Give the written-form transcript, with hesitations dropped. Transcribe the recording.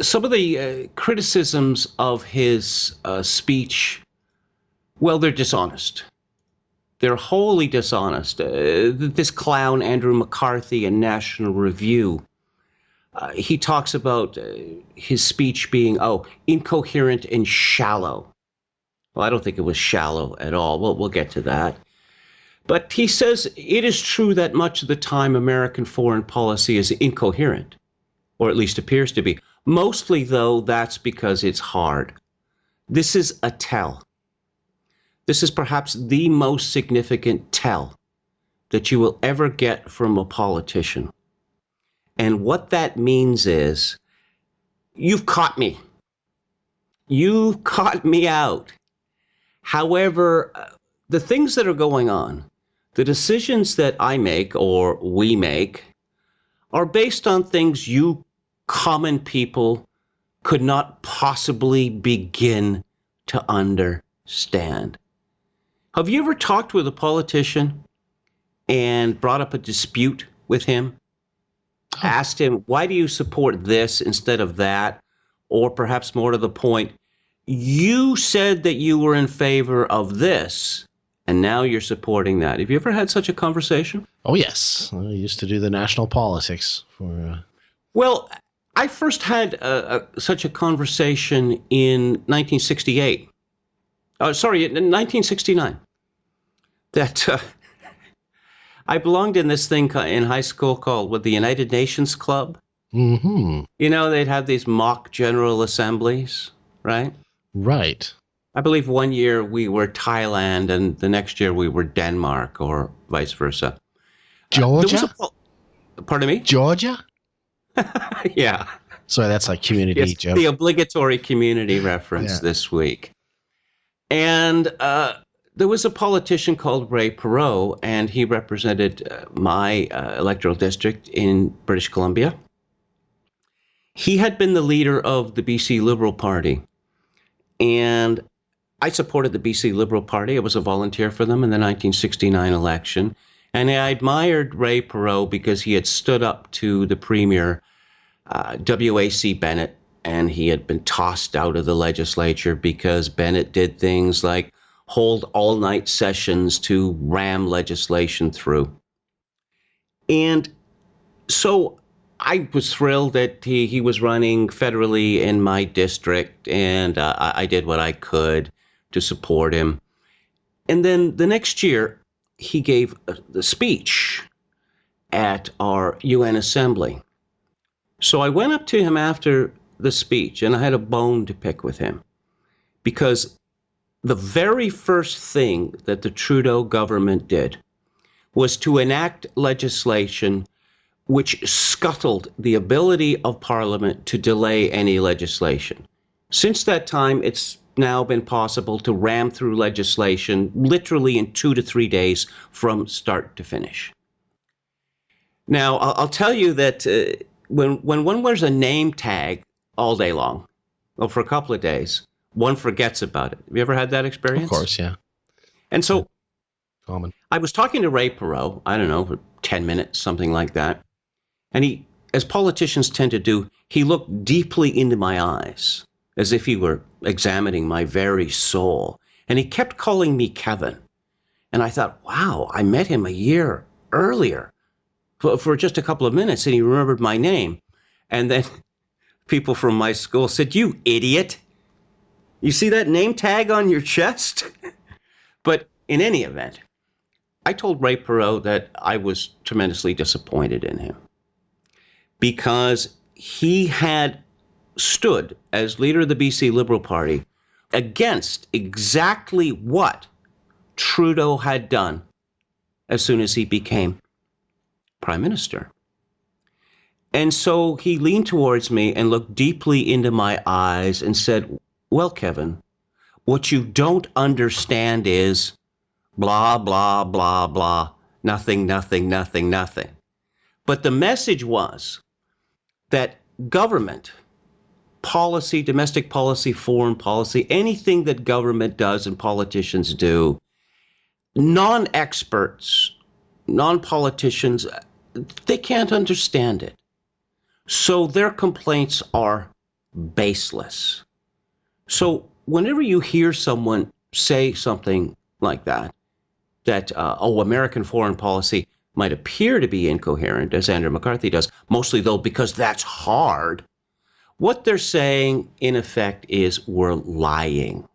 some of the criticisms of his speech, well, they're dishonest. They're wholly dishonest. This clown, Andrew McCarthy, in National Review, he talks about his speech being, incoherent and shallow. Well, I don't think it was shallow at all. We'll get to that. But he says it is true that much of the time American foreign policy is incoherent, or at least appears to be. Mostly, though, that's because it's hard. This is a tell. This is perhaps the most significant tell that you will ever get from a politician. And what that means is, you've caught me. You've caught me out. However, the things that are going on, the decisions that I make or we make, are based on things you common people could not possibly begin to understand. Have you ever talked with a politician and brought up a dispute with him? Asked him, why do you support this instead of that? Or perhaps more to the point, you said that you were in favor of this, and now you're supporting that. Have you ever had such a conversation? Oh, yes. I used to do the national politics for... Well, I first had such a conversation in 1968. In 1969. That I belonged in this thing in high school called the United Nations Club. Mm-hmm. You know, they'd have these mock general assemblies, right? Right. I believe one year we were Thailand and the next year we were Denmark or vice versa. Georgia? Pardon me? Georgia? Yeah. Sorry, that's like community. Yes, joke. the obligatory community reference this week. And there was a politician called Ray Perot, and he represented my electoral district in British Columbia. He had been the leader of the BC Liberal Party, and I supported the BC Liberal Party. I was a volunteer for them in the 1969 election, and I admired Ray Perot because he had stood up to the Premier, W.A.C. Bennett, and he had been tossed out of the legislature because Bennett did things like hold all-night sessions to ram legislation through. And so I was thrilled that he was running federally in my district, and I did what I could to support him. And then the next year, he gave the speech at our UN Assembly. So I went up to him after the speech, and I had a bone to pick with him, because the very first thing that the Trudeau government did was to enact legislation which scuttled the ability of Parliament to delay any legislation. Since that time, it's now been possible to ram through legislation literally in 2 to 3 days from start to finish. Now, I'll tell you that when one wears a name tag all day long, or for a couple of days, one forgets about it. Have you ever had that experience? Of course, yeah. And so common. I was talking to Ray Perot, I don't know, for 10 minutes, something like that. And he, as politicians tend to do, he looked deeply into my eyes, as if he were examining my very soul. And he kept calling me Kevin. And I thought, wow, I met him a year earlier for just a couple of minutes, and he remembered my name. And then people from my school said, you idiot. You see that name tag on your chest? But in any event, I told Ray Perot that I was tremendously disappointed in him, because he had stood as leader of the BC Liberal Party against exactly what Trudeau had done as soon as he became Prime Minister. And so he leaned towards me and looked deeply into my eyes and said, well, Kevin, what you don't understand is blah, blah, blah, blah, nothing, nothing, nothing, nothing. But the message was that government, policy, domestic policy, foreign policy, anything that government does and politicians do, non-experts, non-politicians, they can't understand it. So their complaints are baseless. So whenever you hear someone say something like that, American foreign policy might appear to be incoherent, as Andrew McCarthy does, mostly though because that's hard, what they're saying, in effect, is we're lying.